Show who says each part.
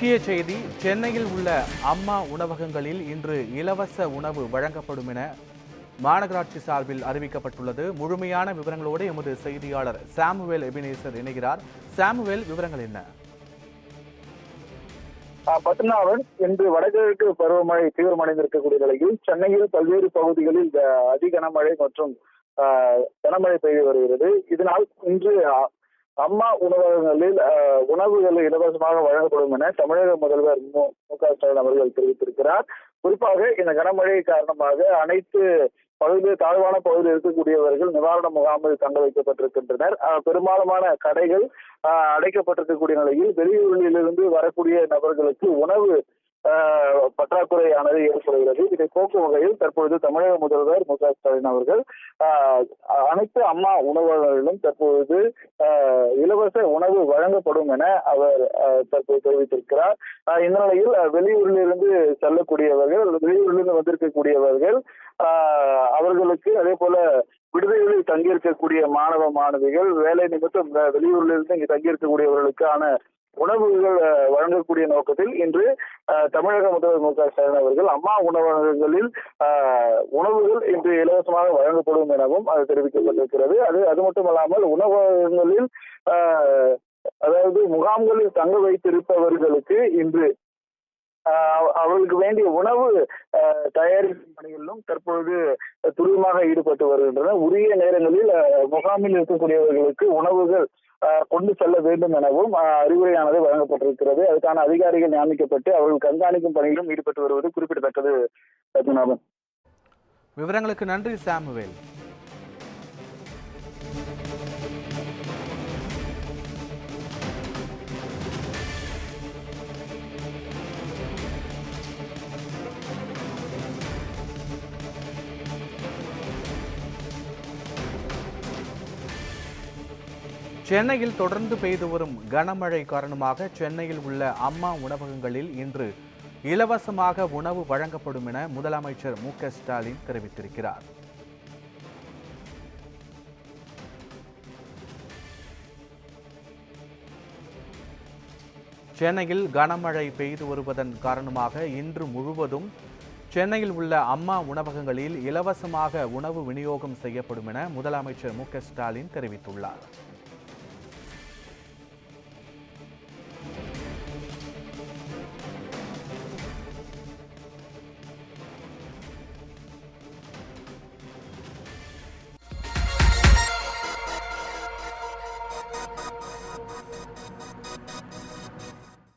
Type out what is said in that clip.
Speaker 1: முக்கிய செய்தி. சென்னையில் உள்ள அம்மா உணவகங்களில் இன்று இலவச உணவு வழங்கப்படும் என மாநகராட்சி சார்பில் அறிவிக்கப்பட்டுள்ளது. முழுமையான விவரங்களோடு எமது செய்தியாளர் சாமுவேல் எபினேசர் இணைகிறார். சாமுவேல், விவரங்கள் என்ன?
Speaker 2: பத்மநாபன், இன்று வடகிழக்கு பருவமழை தீவிரமடைந்திருக்கக்கூடிய நிலையில் சென்னையில் பல்வேறு பகுதிகளில் அதிகனமழை மற்றும் கனமழை பெய்து வருகிறது. இதனால் இன்று அம்மா உணவகங்களில் உணவுகள் இலவசமாக வழங்கப்படும் என தமிழக முதல்வர் மு.க. ஸ்டாலின் அவர்கள் தெரிவித்திருக்கிறார். குறிப்பாக இந்த கனமழை காரணமாக அனைத்து பகுதியில் தாழ்வான பகுதியில் இருக்கக்கூடியவர்கள் நிவாரண முகாமில் தங்க வைக்கப்பட்டிருக்கின்றனர். பெரும்பாலான கடைகள் அடைக்கப்பட்டிருக்கக்கூடிய நிலையில் வெளியூரிலிருந்து வரக்கூடிய நபர்களுக்கு உணவு பற்றாக்குறையானது ஏற்படுகிறது. இதை போக்கும் வகையில் தற்பொழுது தமிழக முதல்வர் மு.க. ஸ்டாலின் அவர்கள் அனைத்து அம்மா உணவகங்களிலும் தற்பொழுது இலவச உணவு வழங்கப்படும் என அவர் தற்போது தெரிவித்திருக்கிறார். இந்த நிலையில் வெளியூரிலிருந்து செல்லக்கூடியவர்கள், வெளியூரிலிருந்து வந்திருக்கக்கூடியவர்கள் அவர்களுக்கு அதே போல விடுதிகளில் தங்கியிருக்கக்கூடிய மாணவ மாணவிகள், வேலை நிமித்தம் வெளியூரிலிருந்து இங்கு தங்கியிருக்கக்கூடியவர்களுக்கான உணவுகள் வழங்கக்கூடிய நோக்கத்தில் இன்று தமிழக முதல்வர் மு.க. ஸ்டாலின் அவர்கள் அம்மா உணவகங்களில் உணவுகள் இன்று இலவசமாக வழங்கப்படும் எனவும் அது தெரிவிக்கப்பட்டிருக்கிறது. அது மட்டுமல்லாமல் உணவகங்களில் அதாவது முகாம்களில் தங்க வைத்திருப்பவர்களுக்கு இன்று அவர்களுக்கு வேண்டிய உணவு தயாரிக்கும் பணிகளிலும் தற்பொழுது துரிதமாக ஈடுபட்டு வருகின்றனர். உரிய நேரங்களில் முகாமில் இருக்கக்கூடியவர்களுக்கு உணவுகள் கொண்டு செல்ல வேண்டும் எனவும் அறிவுரையானது வழங்கப்பட்டிருக்கிறது. அதுக்கான அதிகாரிகள் நியமிக்கப்பட்டு அவர்கள் கண்காணிக்கும் பணியிலும் ஈடுபட்டு வருவது குறிப்பிடத்தக்கது. பத்மநாபன்,
Speaker 1: விவரங்களுக்கு நன்றி சாமுவேல். சென்னையில் தொடர்ந்து பெய்து வரும் கனமழை காரணமாக சென்னையில் உள்ள அம்மா உணவகங்களில் இன்று இலவசமாக உணவு வழங்கப்படும் என முதலமைச்சர் மு.க. ஸ்டாலின் தெரிவித்திருக்கிறார். சென்னையில் கனமழை பெய்து வருவதன் காரணமாக இன்று முழுவதும் சென்னையில் உள்ள அம்மா உணவகங்களில் இலவசமாக உணவு விநியோகம் செய்யப்படும் என முதலமைச்சர் மு.க. ஸ்டாலின் தெரிவித்துள்ளார்.